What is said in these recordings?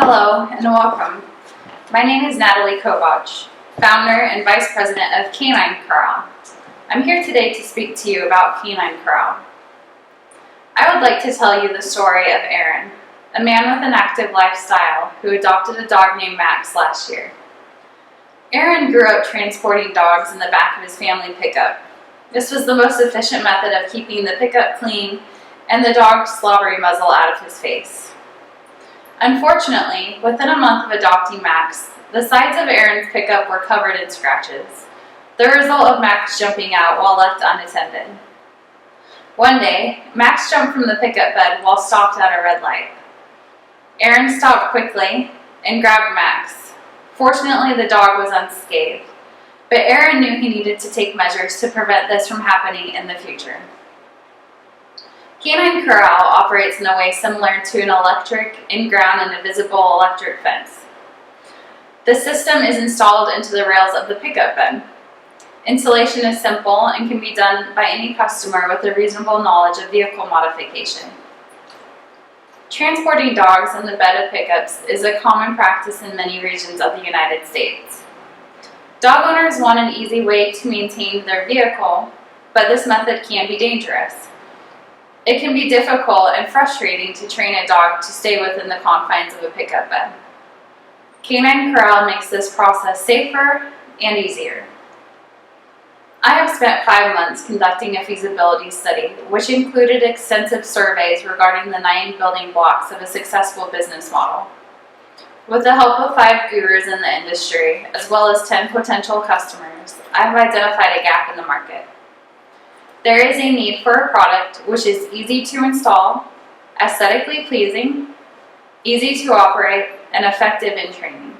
Hello and welcome. My name is Natalie Kovach, founder and vice president of Canine Corral. I'm here today to speak to you about Canine Corral. I would like to tell you the story of Aaron, a man with an active lifestyle who adopted a dog named Max last year. Aaron grew up transporting dogs in the back of his family pickup. This was the most efficient method of keeping the pickup clean and the dog's slobbery muzzle out of his face. Unfortunately, within a month of adopting Max, the sides of Aaron's pickup were covered in scratches, the result of Max jumping out while left unattended. One day, Max jumped from the pickup bed while stopped at a red light. Aaron stopped quickly and grabbed Max. Fortunately, the dog was unscathed, but Aaron knew he needed to take measures to prevent this from happening in the future. Canine Corral operates in a way similar to an electric, in-ground, and invisible electric fence. The system is installed into the rails of the pickup bed. Installation is simple and can be done by any customer with a reasonable knowledge of vehicle modification. Transporting dogs in the bed of pickups is a common practice in many regions of the United States. Dog owners want an easy way to maintain their vehicle, but this method can be dangerous. It can be difficult and frustrating to train a dog to stay within the confines of a pickup bed. Canine Corral makes this process safer and easier. I have spent 5 months conducting a feasibility study, which included extensive surveys regarding the 9 building blocks of a successful business model. With the help of 5 gurus in the industry, as well as 10 potential customers, I have identified a gap in the market. There is a need for a product which is easy to install, aesthetically pleasing, easy to operate, and effective in training.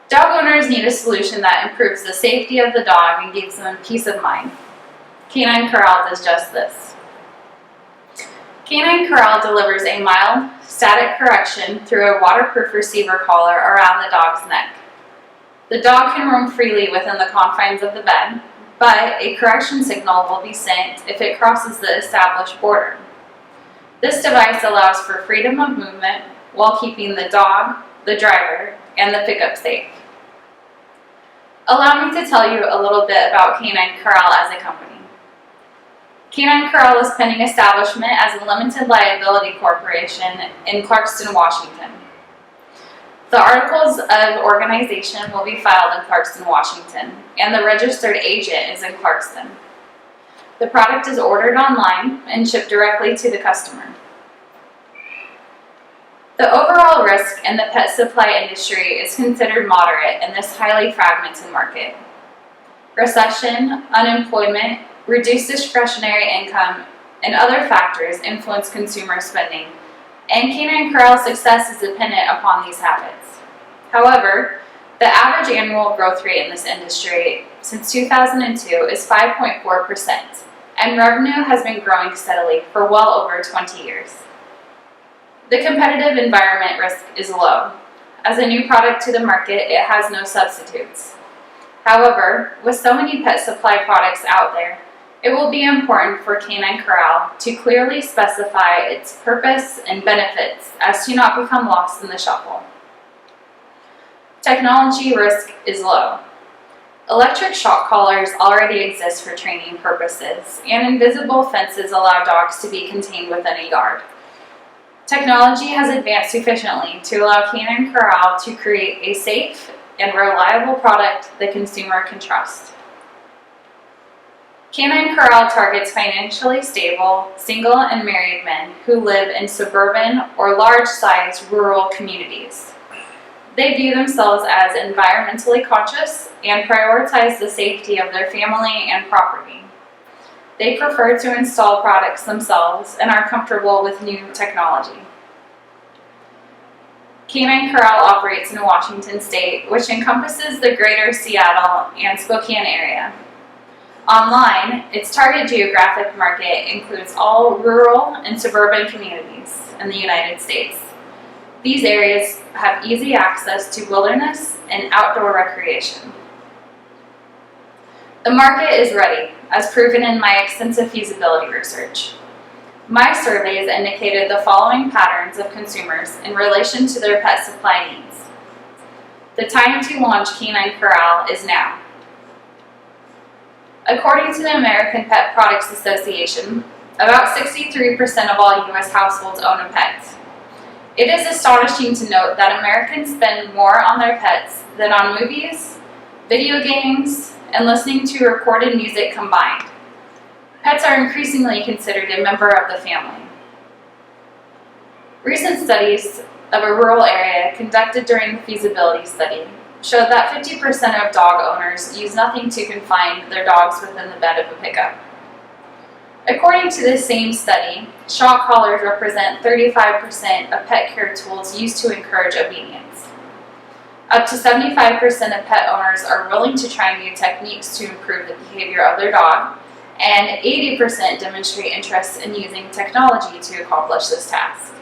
Dog owners need a solution that improves the safety of the dog and gives them peace of mind. Canine Corral does just this. Canine Corral delivers a mild, static correction through a waterproof receiver collar around the dog's neck. The dog can roam freely within the confines of the bed, but a correction signal will be sent if it crosses the established border. This device allows for freedom of movement while keeping the dog, the driver, and the pickup safe. Allow me to tell you a little bit about Canine Corral as a company. Canine Corral is pending establishment as a limited liability corporation in Clarkston, Washington. The articles of organization will be filed in Clarkston, Washington, and the registered agent is in Clarkston. The product is ordered online and shipped directly to the customer. The overall risk in the pet supply industry is considered moderate in this highly fragmented market. Recession, unemployment, reduced discretionary income, and other factors influence consumer spending, and Canine Corral's success is dependent upon these habits. However, the average annual growth rate in this industry since 2002 is 5.4%, and revenue has been growing steadily for well over 20 years. The competitive environment risk is low. As a new product to the market, it has no substitutes. However, with so many pet supply products out there, it will be important for Canine Corral to clearly specify its purpose and benefits as to not become lost in the shuffle. Technology risk is low. Electric shock collars already exist for training purposes, and invisible fences allow dogs to be contained within a yard. Technology has advanced sufficiently to allow Canine Corral to create a safe and reliable product the consumer can trust. Canine Corral targets financially stable, single and married men who live in suburban or large-sized rural communities. They view themselves as environmentally conscious and prioritize the safety of their family and property. They prefer to install products themselves and are comfortable with new technology. Canine Corral operates in Washington State, which encompasses the greater Seattle and Spokane area. Online, its target geographic market includes all rural and suburban communities in the United States. These areas have easy access to wilderness and outdoor recreation. The market is ready, as proven in my extensive feasibility research. My surveys indicated the following patterns of consumers in relation to their pet supply needs. The time to launch Canine Corral is now. According to the American Pet Products Association, about 63% of all U.S. households own a pet. It is astonishing to note that Americans spend more on their pets than on movies, video games, and listening to recorded music combined. Pets are increasingly considered a member of the family. Recent studies of a rural area conducted during the feasibility study showed that 50% of dog owners use nothing to confine their dogs within the bed of a pickup. According to this same study, shock collars represent 35% of pet care tools used to encourage obedience. Up to 75% of pet owners are willing to try new techniques to improve the behavior of their dog, and 80% demonstrate interest in using technology to accomplish this task.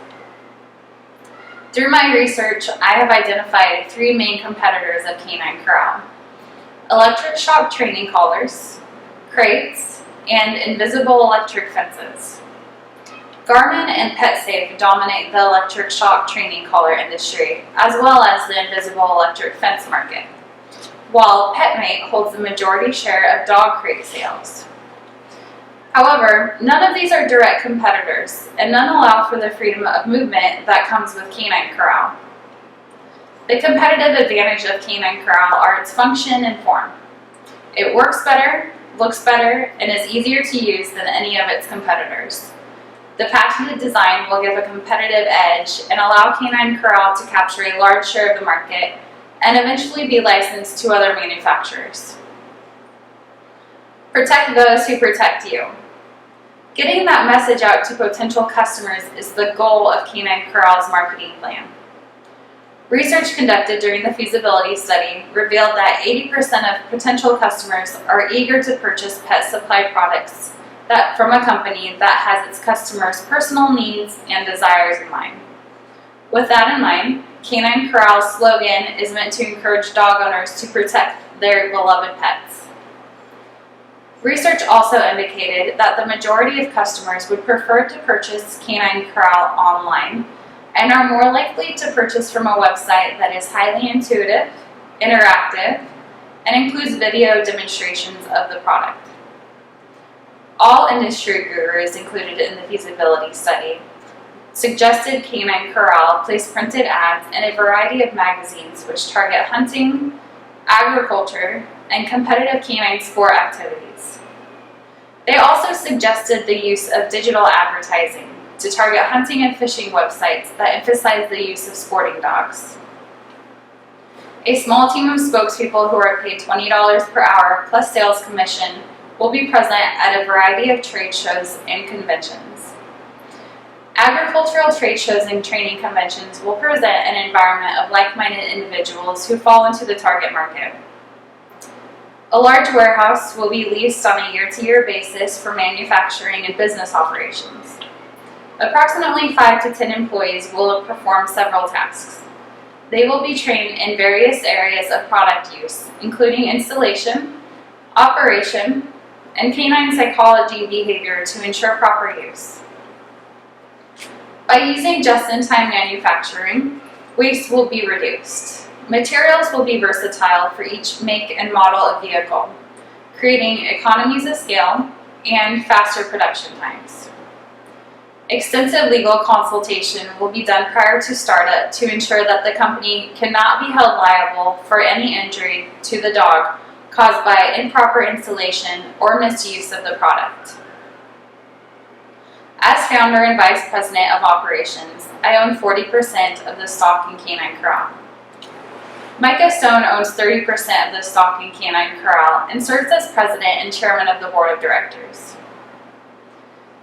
Through my research, I have identified 3 main competitors of Canine Corral: electric shock training collars, crates, and invisible electric fences. Garmin and PetSafe dominate the electric shock training collar industry, as well as the invisible electric fence market, while PetMate holds the majority share of dog crate sales. However, none of these are direct competitors, and none allow for the freedom of movement that comes with Canine Corral. The competitive advantage of Canine Corral are its function and form. It works better, looks better, and is easier to use than any of its competitors. The patented design will give a competitive edge and allow Canine Corral to capture a large share of the market and eventually be licensed to other manufacturers. Protect those who protect you. Getting that message out to potential customers is the goal of Canine Corral's marketing plan. Research conducted during the feasibility study revealed that 80% of potential customers are eager to purchase pet supply products from a company that has its customers' personal needs and desires in mind. With that in mind, Canine Corral's slogan is meant to encourage dog owners to protect their beloved pets. Research also indicated that the majority of customers would prefer to purchase Canine Corral online and are more likely to purchase from a website that is highly intuitive, interactive, and includes video demonstrations of the product. All industry gurus included in the feasibility study suggested Canine Corral place printed ads in a variety of magazines which target hunting, agriculture, and competitive canine sport activities. They also suggested the use of digital advertising to target hunting and fishing websites that emphasize the use of sporting dogs. A small team of spokespeople who are paid $20 per hour plus sales commission will be present at a variety of trade shows and conventions. Agricultural trade shows and training conventions will present an environment of like-minded individuals who fall into the target market. A large warehouse will be leased on a year-to-year basis for manufacturing and business operations. Approximately 5 to 10 employees will perform several tasks. They will be trained in various areas of product use, including installation, operation, and canine psychology behavior to ensure proper use. By using just-in-time manufacturing, waste will be reduced. Materials will be versatile for each make and model of vehicle, creating economies of scale and faster production times. Extensive legal consultation will be done prior to startup to ensure that the company cannot be held liable for any injury to the dog caused by improper installation or misuse of the product. As founder and vice president of operations, I own 40% of the stock in Canine Corral. Micah Stone owns 30% of the stock in Canine Corral and serves as president and chairman of the board of directors.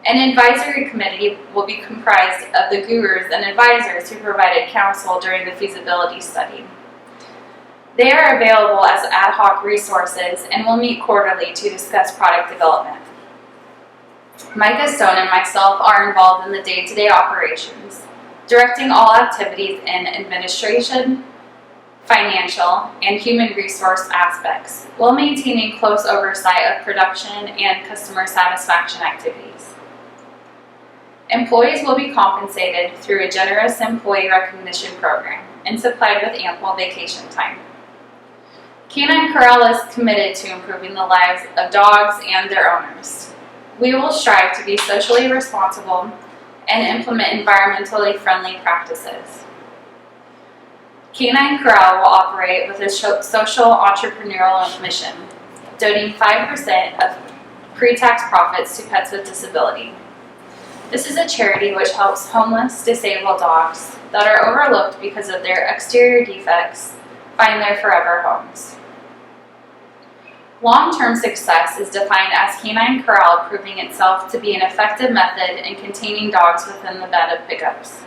An advisory committee will be comprised of the gurus and advisors who provided counsel during the feasibility study. They are available as ad hoc resources and will meet quarterly to discuss product development. Micah Stone and myself are involved in the day-to-day operations, directing all activities in administration, financial, and human resource aspects, while maintaining close oversight of production and customer satisfaction activities. Employees will be compensated through a generous employee recognition program and supplied with ample vacation time. Canine Corral is committed to improving the lives of dogs and their owners. We will strive to be socially responsible and implement environmentally friendly practices. Canine Corral will operate with a social entrepreneurial mission, donating 5% of pre-tax profits to pets with disability. This is a charity which helps homeless, disabled dogs that are overlooked because of their exterior defects find their forever homes. Long-term success is defined as Canine Corral proving itself to be an effective method in containing dogs within the bed of pickups.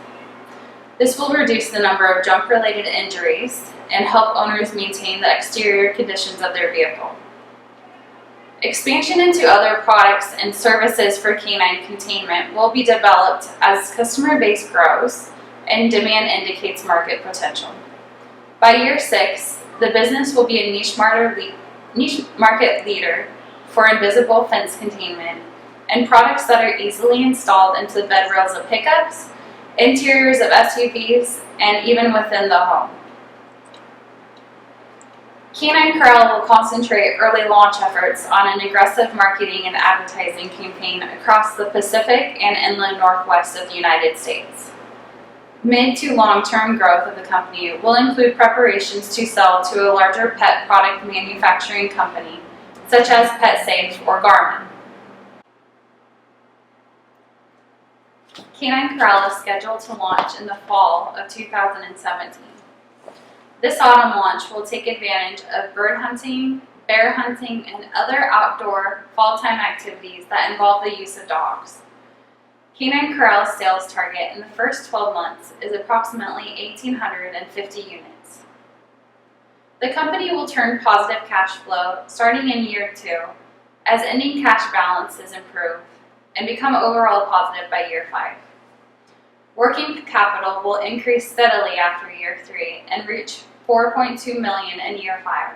This will reduce the number of jump-related injuries and help owners maintain the exterior conditions of their vehicle. Expansion into other products and services for canine containment will be developed as customer base grows and demand indicates market potential. By year 6, the business will be a niche market leader for invisible fence containment and products that are easily installed into the bed rails of pickups, interiors of SUVs, and even within the home. Canine Corral will concentrate early launch efforts on an aggressive marketing and advertising campaign across the Pacific and inland Northwest of the United States. Mid to long-term growth of the company will include preparations to sell to a larger pet product manufacturing company, such as PetSafe or Garmin. Canine Corral is scheduled to launch in the fall of 2017. This autumn launch will take advantage of bird hunting, bear hunting, and other outdoor fall-time activities that involve the use of dogs. Canine Corral's sales target in the first 12 months is approximately 1,850 units. The company will turn positive cash flow starting in year 2 as ending cash balances improve and become overall positive by year 5. Working capital will increase steadily after year 3 and reach $4.2 million in year 5.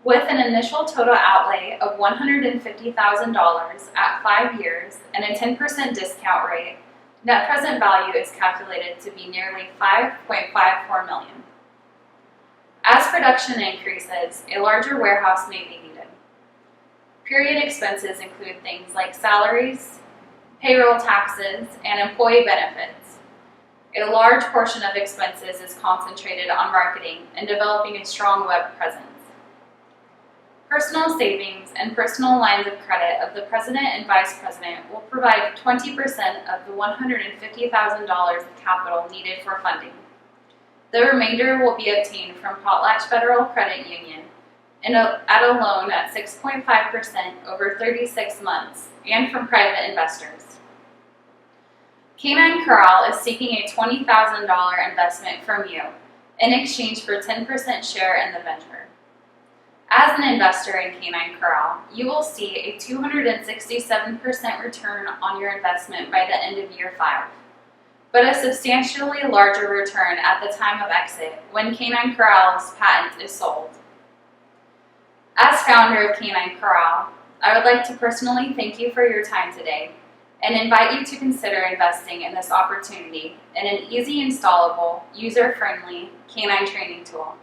With an initial total outlay of $150,000 at 5 years and a 10% discount rate, net present value is calculated to be nearly $5.54 million. As production increases, a larger warehouse may be needed. Period expenses include things like salaries, payroll taxes, and employee benefits. A large portion of expenses is concentrated on marketing and developing a strong web presence. Personal savings and personal lines of credit of the President and Vice President will provide 20% of the $150,000 capital needed for funding. The remainder will be obtained from Potlatch Federal Credit Union at a loan at 6.5% over 36 months and from private investors. Canine Corral is seeking a $20,000 investment from you in exchange for 10% share in the venture. As an investor in Canine Corral, you will see a 267% return on your investment by the end of year 5, but a substantially larger return at the time of exit when Canine Corral's patent is sold. As founder of Canine Corral, I would like to personally thank you for your time today and invite you to consider investing in this opportunity in an easy installable, user-friendly canine training tool.